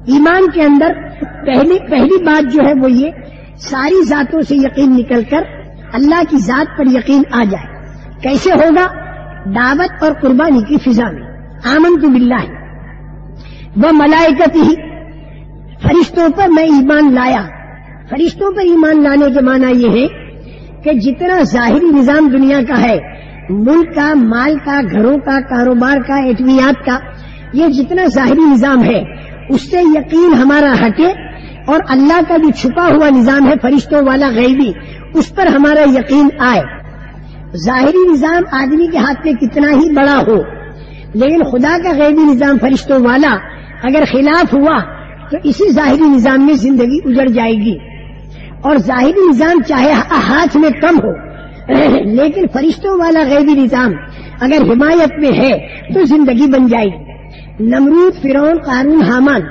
ایمان کے اندر پہلی بات جو ہے وہ یہ ساری ذاتوں سے یقین نکل کر اللہ کی ذات پر یقین آ جائے. کیسے ہوگا؟ دعوت اور قربانی کی فضا میں. آمنت باللہ و ملائکتہ، فرشتوں پر میں ایمان لایا. فرشتوں پر ایمان لانے کے معنی یہ ہے کہ جتنا ظاہری نظام دنیا کا ہے، ملک کا، مال کا، گھروں کا، کاروبار کا، ایٹمیات کا، یہ جتنا ظاہری نظام ہے اس سے یقین ہمارا ہٹے اور اللہ کا جو چھپا ہوا نظام ہے فرشتوں والا غیبی، اس پر ہمارا یقین آئے. ظاہری نظام آدمی کے ہاتھ میں کتنا ہی بڑا ہو، لیکن خدا کا غیبی نظام فرشتوں والا اگر خلاف ہوا تو اسی ظاہری نظام میں زندگی اجڑ جائے گی. اور ظاہری نظام چاہے ہاتھ میں کم ہو لیکن فرشتوں والا غیبی نظام اگر حمایت میں ہے تو زندگی بن جائے گی. نمرود، فرعون، قارون، حامان،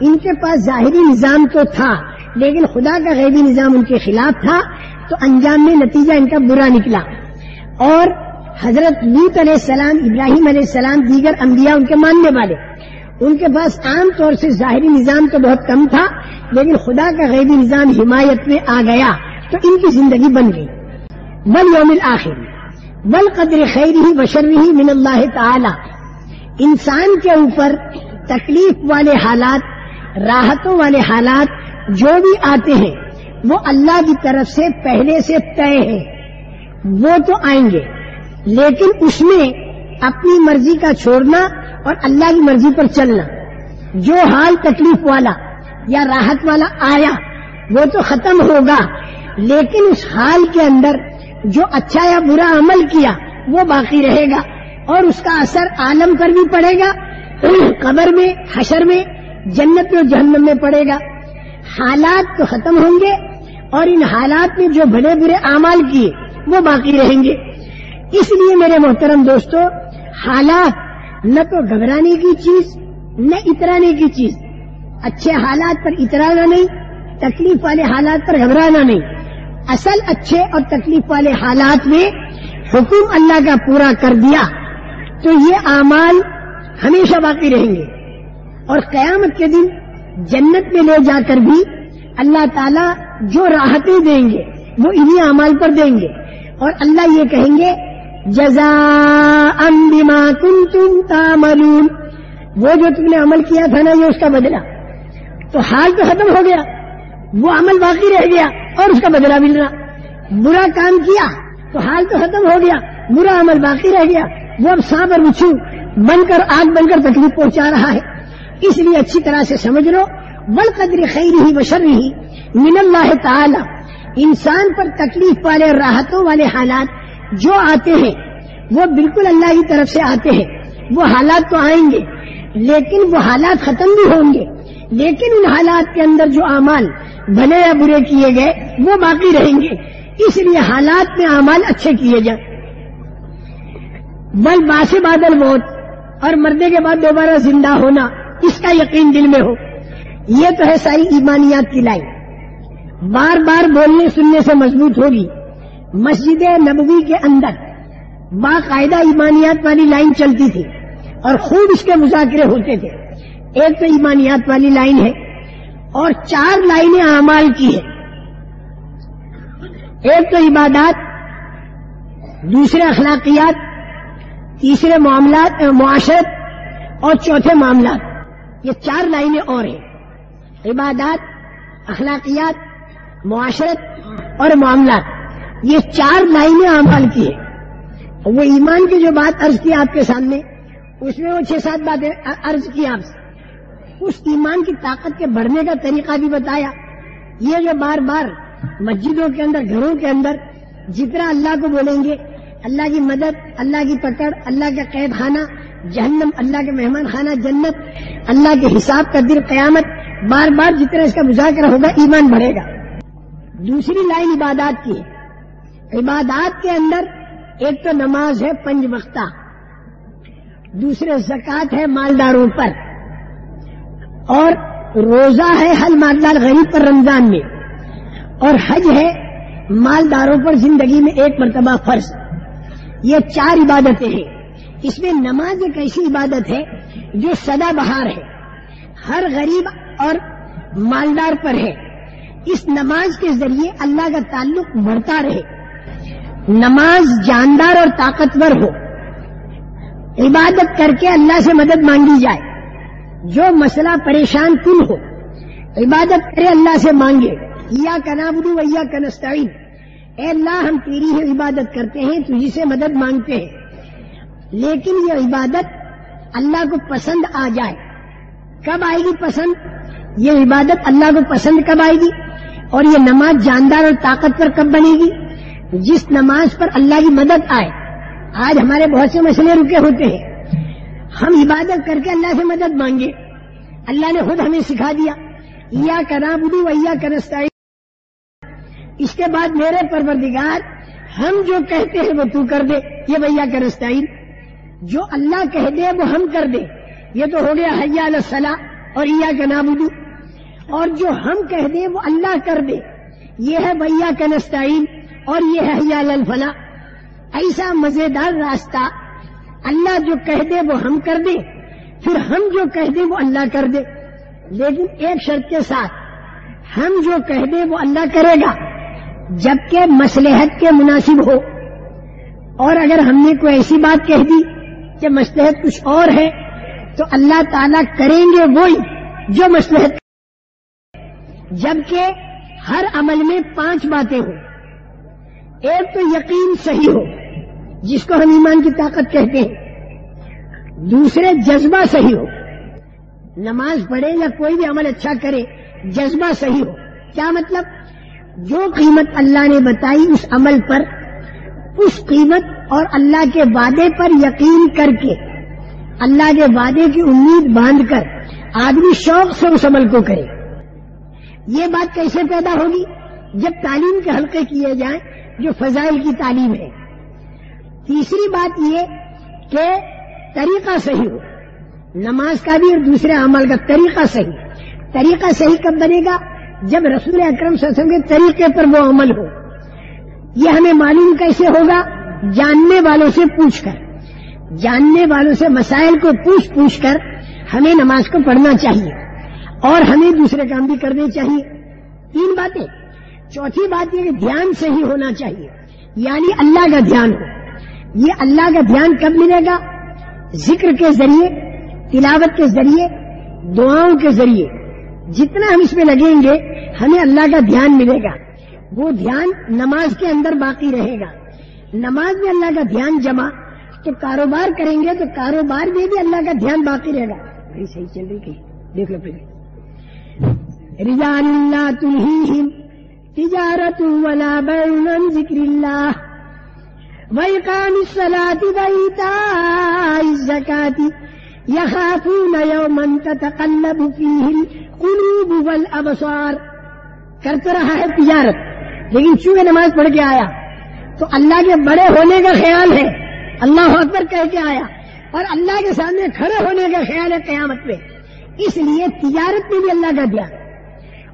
ان کے پاس ظاہری نظام تو تھا لیکن خدا کا غیبی نظام ان کے خلاف تھا، تو انجام میں نتیجہ ان کا برا نکلا. اور حضرت لوط علیہ السلام، ابراہیم علیہ السلام، دیگر انبیاء ان کے ماننے والے، ان کے پاس عام طور سے ظاہری نظام تو بہت کم تھا لیکن خدا کا غیبی نظام حمایت میں آ گیا تو ان کی زندگی بن گئی. والیوم الآخر والقدر خیرہ وشرہ من اللہ تعالی، انسان کے اوپر تکلیف والے حالات، راحتوں والے حالات جو بھی آتے ہیں وہ اللہ کی طرف سے پہلے سے طے ہیں، وہ تو آئیں گے، لیکن اس میں اپنی مرضی کا چھوڑنا اور اللہ کی مرضی پر چلنا. جو حال تکلیف والا یا راحت والا آیا وہ تو ختم ہوگا، لیکن اس حال کے اندر جو اچھا یا برا عمل کیا وہ باقی رہے گا اور اس کا اثر عالم پر بھی پڑے گا، قبر میں، حشر میں، جنت میں اور جہنم میں پڑے گا. حالات تو ختم ہوں گے اور ان حالات میں جو بھلے برے اعمال کیے وہ باقی رہیں گے. اس لیے میرے محترم دوستو، حالات نہ تو گھبرانے کی چیز نہ اترانے کی چیز. اچھے حالات پر اترانا نہیں، تکلیف والے حالات پر گھبرانا نہیں. اصل اچھے اور تکلیف والے حالات میں حکم اللہ کا پورا کر دیا تو یہ اعمال ہمیشہ باقی رہیں گے اور قیامت کے دن جنت میں لے جا کر بھی اللہ تعالیٰ جو راحتیں دیں گے وہ انہی اعمال پر دیں گے. اور اللہ یہ کہیں گے جزاء بما کنتم تعملون، وہ جو تم نے عمل کیا تھا نا یہ اس کا بدلہ. تو حال تو ختم ہو گیا، وہ عمل باقی رہ گیا اور اس کا بدلہ مل رہا. برا کام کیا تو حال تو ختم ہو گیا، برا عمل باقی رہ گیا، وہ اب سانپ اور بچھو بن کر آگ بن کر تکلیف پہنچا رہا ہے. اس لیے اچھی طرح سے سمجھ لو، والقدر خیرہ وشرہ من اللہ تعالی، انسان پر تکلیف والے اور راحتوں والے حالات جو آتے ہیں وہ بالکل اللہ کی طرف سے آتے ہیں. وہ حالات تو آئیں گے لیکن وہ حالات ختم بھی ہوں گے، لیکن ان حالات کے اندر جو اعمال بھلے یا برے کیے گئے وہ باقی رہیں گے. اس لیے حالات میں اعمال اچھے کیے جائیں. والبعث بعد الموت، اور مرنے کے بعد دوبارہ زندہ ہونا، اس کا یقین دل میں ہو. یہ تو ہے ساری ایمانیات کی لائن، بار بار بولنے سننے سے مضبوط ہوگی. مسجد نبوی کے اندر باقاعدہ ایمانیات والی لائن چلتی تھی اور خوب اس کے مذاکرے ہوتے تھے. ایک تو ایمانیات والی لائن ہے اور 4 لائنیں اعمال کی ہے. ایک تو عبادات، دوسرے اخلاقیات، تیسرے معاشرت اور چوتھے معاملات. یہ 4 لائنیں اور ہیں، عبادات، اخلاقیات، معاشرت اور معاملات. یہ 4 لائنیں اعمال کی ہیں. وہ ایمان کی جو بات عرض کی آپ کے سامنے، اس میں وہ 6-7 باتیں عرض کی آپ سے. اس ایمان کی طاقت کے بڑھنے کا طریقہ بھی بتایا. یہ جو بار بار مسجدوں کے اندر، گھروں کے اندر جتنا اللہ کو بولیں گے، اللہ کی مدد، اللہ کی پکڑ، اللہ کا قید خانہ جہنم، اللہ کے مہمان خانہ جنت، اللہ کے حساب کا دن قیامت، بار بار جتنا اس کا مذاکرہ ہوگا ایمان بڑھے گا. دوسری لائن عبادات کی ہے. عبادات کے اندر ایک تو نماز ہے 5 وقتہ، دوسرے زکوٰۃ ہے مالداروں پر، اور روزہ ہے ہر مالدار غریب پر رمضان میں، اور حج ہے مالداروں پر زندگی میں 1 مرتبہ فرض. یہ 4 عبادتیں ہیں. اس میں نماز ایک ایسی عبادت ہے جو سدا بہار ہے. ہر غریب اور مالدار پر ہے. اس نماز کے ذریعے اللہ کا تعلق بڑھتا رہے. نماز جاندار اور طاقتور ہو. عبادت کر کے اللہ سے مدد مانگی جائے. جو مسئلہ پریشان کن ہو عبادت کرے, اللہ سے مانگے. ایاک نعبد و ایاک نستعین, اے اللہ ہم تیری ہی عبادت کرتے ہیں, تجھی سے مدد مانگتے ہیں. لیکن یہ عبادت اللہ کو پسند آ جائے. کب آئے گی پسند؟ یہ عبادت اللہ کو پسند کب آئے گی؟ اور یہ نماز جاندار اور طاقتور کب بنے گی؟ جس نماز پر اللہ کی مدد آئے. آج ہمارے بہت سے مسئلے رکے ہوتے ہیں, ہم عبادت کر کے اللہ سے مدد مانگے. اللہ نے خود ہمیں سکھا دیا ایاک نعبد و ایاک نستعین. اس کے بعد میرے پروردگار ہم جو کہتے ہیں وہ تو کر دے, یہ ایاک نستعین. جو اللہ کہہ دے وہ ہم کر دے, یہ تو ہو گیا حی علی الصلاۃ اور ایاک نعبد. اور جو ہم کہہ دیں وہ اللہ کر دے, یہ ہے ایاک نستعین اور یہ ہے حی علی الفلاح. ایسا مزیدار راستہ, اللہ جو کہہ دے وہ ہم کر دیں, پھر ہم جو کہہ دیں وہ اللہ کر دے. لیکن ایک شرط کے ساتھ, ہم جو کہہ دیں وہ اللہ کرے گا جبکہ مصلحت کے مناسب ہو. اور اگر ہم نے کوئی ایسی بات کہہ دی کہ مصلحت کچھ اور ہے تو اللہ تعالیٰ کریں گے وہی جو مصلحت. جبکہ ہر عمل میں 5 باتیں ہوں. ایک تو یقین صحیح ہو جس کو ہم ایمان کی طاقت کہتے ہیں. دوسرے جذبہ صحیح ہو, نماز پڑھے یا کوئی بھی عمل اچھا کرے جذبہ صحیح ہو. کیا مطلب؟ جو قیمت اللہ نے بتائی اس عمل پر, اس قیمت اور اللہ کے وعدے پر یقین کر کے, اللہ کے وعدے کی امید باندھ کر آدمی شوق سے اس عمل کو کرے. یہ بات کیسے پیدا ہوگی؟ جب تعلیم کے حلقے کیے جائیں جو فضائل کی تعلیم ہے. تیسری بات یہ کہ طریقہ صحیح ہو, نماز کا بھی اور دوسرے اعمال کا طریقہ صحیح. طریقہ صحیح کب بنے گا؟ جب رسول اکرم صلی اللہ علیہ وسلم کے طریقے پر وہ عمل ہو. یہ ہمیں معلوم کیسے ہوگا؟ جاننے والوں سے پوچھ کر. جاننے والوں سے مسائل کو پوچھ کر ہمیں نماز کو پڑھنا چاہیے اور ہمیں دوسرے کام بھی کرنے چاہیے. 3 باتیں. چوتھی بات یہ کہ دھیان صحیح ہونا چاہیے, یعنی اللہ کا دھیان ہو. یہ اللہ کا دھیان کب ملے گا؟ ذکر کے ذریعے, تلاوت کے ذریعے, دعاؤں کے ذریعے. جتنا ہم اس میں لگیں گے ہمیں اللہ کا دھیان ملے گا. وہ دھیان نماز کے اندر باقی رہے گا. نماز میں اللہ کا دھیان جمع تو کاروبار کریں گے تو کاروبار میں بھی اللہ کا دھیان باقی رہے گا. صحیح چل رہی کہ دیکھ لو پھر. رجال لا تلہیہم تجارت ولا بیع عن ذکر اللہ وإقام الصلاة وإيتاء الزکاة یخافون یوما تتقلب فیہ القلوب والابصار. کرتا رہا ہے تجارت, لیکن چونکہ نماز پڑھ کے آیا تو اللہ کے بڑے ہونے کا خیال ہے, اللہ اکبر کہہ کے آیا, اور اللہ کے سامنے کھڑے ہونے کا خیال ہے قیامت میں. اس لیے تجارت میں بھی اللہ کا دھیان.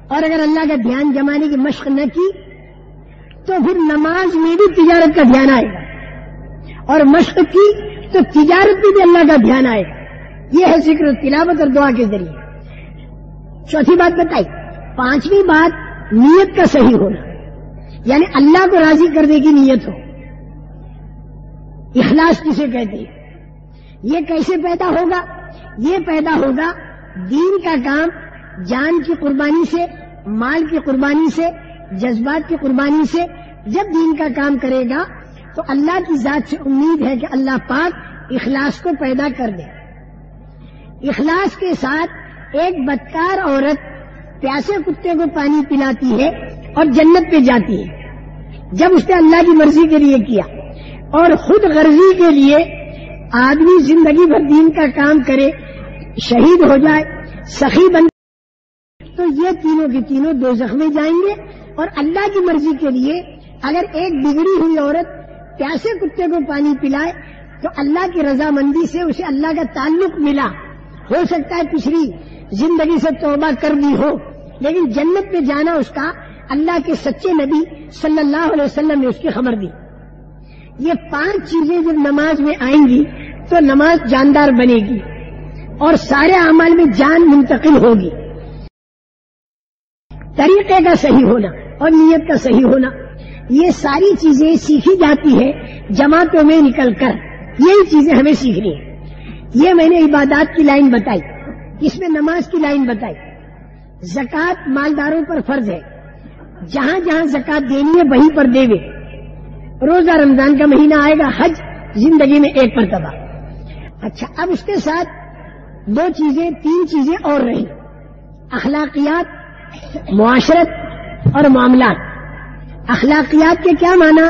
اور اگر اللہ کا دھیان جمانے کی مشق نہ کی تو پھر نماز میں بھی تجارت کا دھیان آئے گا, اور مشق کی تو تجارت میں بھی اللہ کا دھیان آئے گا. یہ ہے ذکر, تلاوت اور دعا کے ذریعے. چوتھی بات بتائی. 5ویں بات نیت کا صحیح ہونا, یعنی اللہ کو راضی کرنے کی نیت ہو. اخلاص کسے کہتے ہیں؟ یہ کیسے پیدا ہوگا؟ یہ پیدا ہوگا دین کا کام جان کی قربانی سے, مال کی قربانی سے, جذبات کی قربانی سے. جب دین کا کام کرے گا تو اللہ کی ذات سے امید ہے کہ اللہ پاک اخلاص کو پیدا کر دے. اخلاص کے ساتھ ایک بدکار عورت پیاسے کتے کو پانی پلاتی ہے اور جنت پہ جاتی ہے جب اس نے اللہ کی مرضی کے لیے کیا. اور خود غرضی کے لیے آدمی زندگی بھر دین کا کام کرے, شہید ہو جائے, سخی بن, تو یہ تینوں کے تینوں دوزخ میں جائیں گے. اور اللہ کی مرضی کے لیے اگر ایک بگڑی ہوئی عورت پیاسے کتے کو پانی پلائے تو اللہ کی رضامندی سے اسے اللہ کا تعلق ملا. ہو سکتا ہے پچھلی زندگی سے توبہ کر دی ہو, لیکن جنت میں جانا اس کا اللہ کے سچے نبی صلی اللہ علیہ وسلم نے اس کی خبر دی. یہ 5 چیزیں جب نماز میں آئیں گی تو نماز جاندار بنے گی. اور سارے اعمال میں جان منتقل ہوگی. طریقے کا صحیح ہونا اور نیت کا صحیح ہونا، یہ ساری چیزیں سیکھی جاتی ہے جماعتوں میں نکل کر. یہی چیزیں ہمیں سیکھنی ہیں. یہ میں نے عبادات کی لائن بتائی، اس میں نماز کی لائن بتائی. زکوٰۃ مالداروں پر فرض ہے، جہاں جہاں زکوٰۃ دینی ہے وہیں پر دے گے. روزہ رمضان کا مہینہ آئے گا، حج زندگی میں ایک مرتبہ. اچھا، اب اس کے ساتھ تین چیزیں اور رہیں: اخلاقیات، معاشرت اور معاملات. اخلاقیات کے کیا معنی؟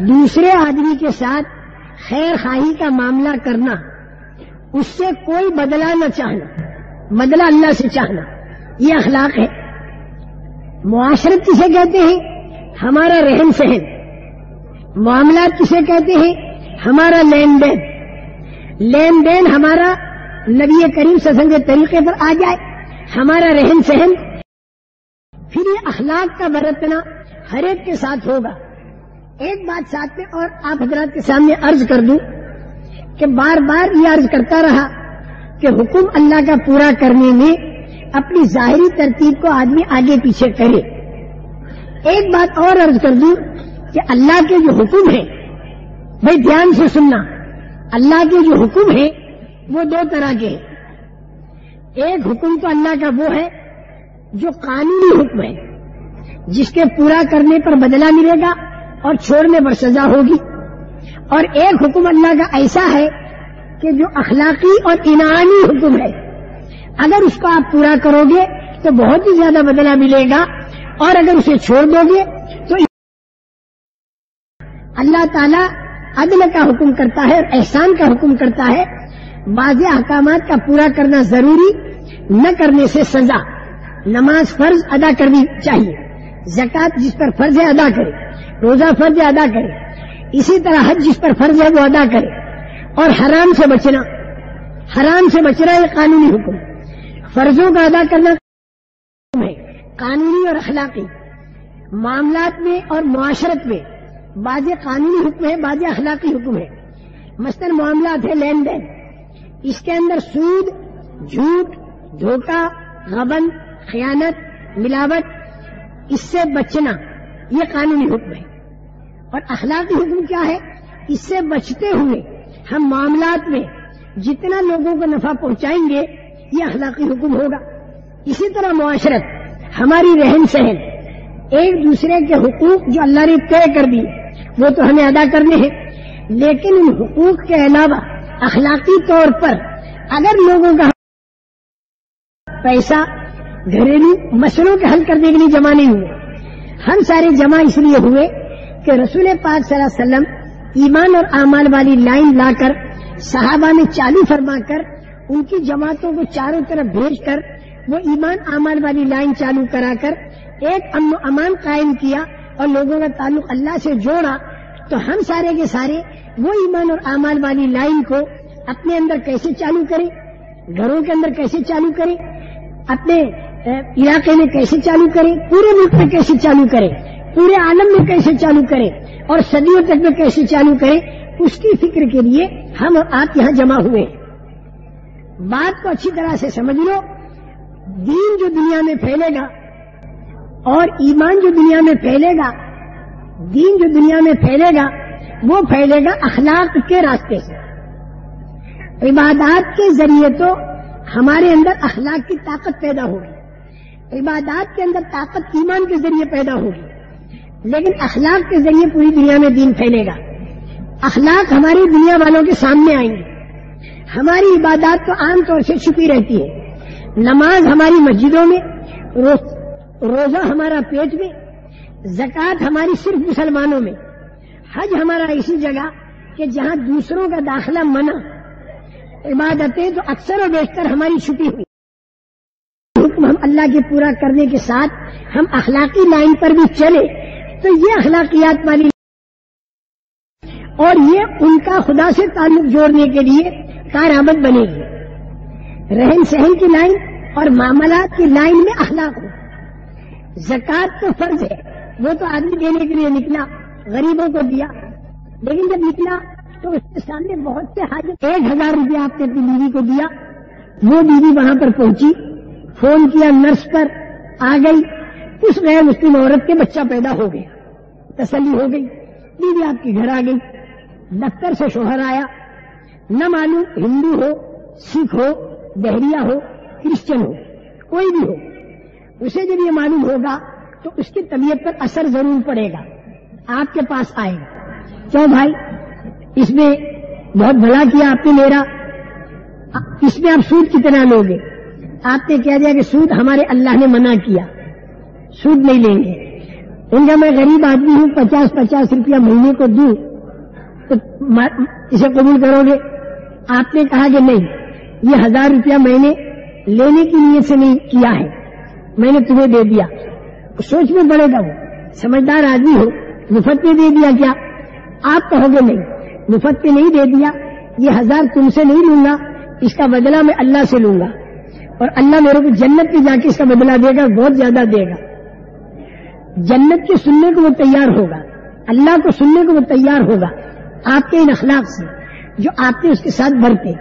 دوسرے آدمی کے ساتھ خیر خواہی کا معاملہ کرنا، اس سے کوئی بدلہ نہ چاہنا، بدلہ اللہ سے چاہنا، یہ اخلاق ہے. معاشرت کسے کہتے ہیں؟ ہمارا رہن سہن. معاملات کسے کہتے ہیں؟ ہمارا لین دین. لین دین ہمارا نبی کریم صلی اللہ علیہ وسلم کے طریقے پر آ جائے، ہمارا رہن سہن. پھر یہ اخلاق کا برتنا ہر ایک کے ساتھ ہوگا. ایک بات ساتھ میں اور آپ حضرات کے سامنے عرض کر دوں کہ بار بار یہ عرض کرتا رہا کہ حکم اللہ کا پورا کرنے میں اپنی ظاہری ترتیب کو آدمی آگے پیچھے کرے. ایک بات اور عرض کر دوں کہ اللہ کے جو حکم ہیں، بھائی دھیان سے سننا، اللہ کے جو حکم ہیں وہ دو طرح کے ہیں. ایک حکم تو اللہ کا وہ ہے جو قانونی حکم ہے، جس کے پورا کرنے پر بدلہ ملے گا اور چھوڑنے پر سزا ہوگی. اور ایک حکم اللہ کا ایسا ہے کہ جو اخلاقی اور انعامی حکم ہے، اگر اس کو آپ پورا کرو گے تو بہت ہی زیادہ بدلہ ملے گا، اور اگر اسے چھوڑ دو گے تو اللہ تعالیٰ عدل کا حکم کرتا ہے اور احسان کا حکم کرتا ہے. بعض احکامات کا پورا کرنا ضروری، نہ کرنے سے سزا. نماز فرض ادا کرنی چاہیے، زکوٰۃ جس پر فرض ہے ادا کرے، روزہ فرض ہے ادا کرے، اسی طرح حج جس پر فرض ہے وہ ادا کرے. اور حرام سے بچنا، حرام سے بچنا یہ قانونی حکم. فرضوں کا ادا کرنا ہے قانونی اور اخلاقی. معاملات میں اور معاشرت میں بعض قانونی حکم ہے، بعض اخلاقی حکم ہے. مثلا معاملات ہے لین دین، اس کے اندر سود، جھوٹ، دھوکہ، غبن، خیانت، ملاوٹ، اس سے بچنا یہ قانونی حکم ہے. اور اخلاقی حکم کیا ہے؟ اس سے بچتے ہوئے ہم معاملات میں جتنا لوگوں کو نفع پہنچائیں گے یہ اخلاقی حکم ہوگا. اسی طرح معاشرت، ہماری رہن سہن، ایک دوسرے کے حقوق جو اللہ نے طے کر دی وہ تو ہمیں ادا کرنے ہیں، لیکن ان حقوق کے علاوہ اخلاقی طور پر اگر لوگوں کا پیسہ گھریلو مسئلوں کے حل کرنے کے لیے جمع نہیں ہوئے. ہم سارے جمع اس لیے ہوئے کہ رسول پاک صلی اللہ علیہ وسلم ایمان اور اعمال والی لائن لا کر صحابہ میں چالو فرما کر ان کی جماعتوں کو چاروں طرف بھیج کر وہ ایمان اعمال والی لائن چالو کرا کر ایک امن و امان قائم کیا اور لوگوں کا تعلق اللہ سے جوڑا. تو ہم سارے کے سارے وہ ایمان اور اعمال والی لائن کو اپنے اندر کیسے چالو کریں، گھروں کے اندر کیسے چالو کریں، اپنے علاقے میں کیسے چالو کریں، پورے ملک میں کیسے چالو کریں، پورے عالم میں کیسے چالو کریں اور صدیوں تک میں کیسے چالو کریں، اس کی فکر کے لیے ہم اور آپ یہاں جمع ہوئے. بات کو اچھی طرح سے سمجھ لو. دین جو دنیا میں پھیلے گا اور ایمان جو دنیا میں پھیلے گا، دین جو دنیا میں پھیلے گا وہ پھیلے گا اخلاق کے راستے سے. عبادات کے ذریعے تو ہمارے اندر اخلاق کی طاقت پیدا ہوگی، عبادات کے اندر طاقت ایمان کے ذریعے پیدا ہوگی، لیکن اخلاق کے ذریعے پوری دنیا میں دین پھیلے گا. اخلاق ہماری دنیا والوں کے سامنے آئیں گے. ہماری عبادات تو عام طور سے چھپی رہتی ہے. نماز ہماری مسجدوں میں، روزہ ہمارا پیٹ میں، زکوٰۃ ہماری صرف مسلمانوں میں، حج ہمارا ایسی جگہ کہ جہاں دوسروں کا داخلہ منع، عبادتیں تو اکثر و بیشتر ہماری چھپی ہوئی. حکم ہم اللہ کے پورا کرنے کے ساتھ ہم اخلاقی لائن پر بھی چلے تو یہ اخلاقیات والی اور یہ ان کا خدا سے تعلق جوڑنے کے لیے کارآمد بنے گی. رہن سہن کی لائن اور معاملات کی لائن میں اخلاق ہو. زکوٰۃ تو فرض ہے، وہ تو آدمی دینے کے لیے نکلا، غریبوں کو دیا، لیکن جب نکلا تو اس کے سامنے بہت سے حاجت. 1000 روپیہ آپ نے اپنی بیوی کو دیا وہ بیوی وہاں پر پہنچی، فون کیا نرس پر، آ گئی، اس غیر مسلم عورت کے بچہ پیدا ہو گیا، تسلی ہو گئی، بیوی آپ کے گھر آ گئی، دفتر سے شوہر آیا، نہ معلوم ہندو ہو، سکھ ہو، بحریہ ہو، کرسچن ہو، کوئی بھی ہو، اسے جب یہ معلوم ہوگا تو اس کی طبیعت پر اثر ضرور پڑے گا، آپ کے پاس آئے گا، کیوں بھائی اس میں بہت بھلا کیا آپ نے میرا، اس میں آپ سود کتنا لوگے؟ آپ نے کہہ دیا کہ سود ہمارے اللہ نے منع کیا، سود نہیں لیں گے۔ ان کا میں غریب آدمی ہوں، 50 روپیہ مہینے کو دوں تو اسے قبول کرو گے؟ آپ نے کہا کہ نہیں، یہ 1000 روپیہ میں نے لینے کی نیت سے نہیں کیا ہے، میں نے تمہیں دے دیا۔ سوچ میں پڑے گا، وہ سمجھدار آدمی ہو، مفت میں دے دیا کیا؟ آپ کہو گے نہیں، مفت میں نہیں دے دیا، یہ 1000 تم سے نہیں لوں گا، اس کا بدلہ میں اللہ سے لوں گا، اور اللہ میرے کو جنت میں جا کے اس کا بدلہ دے گا، بہت زیادہ دے گا۔ جنت کے سننے کو وہ تیار ہوگا، اللہ کو سننے کو وہ تیار ہوگا، آپ کے ان اخلاق سے جو آپ نے اس کے ساتھ برتے۔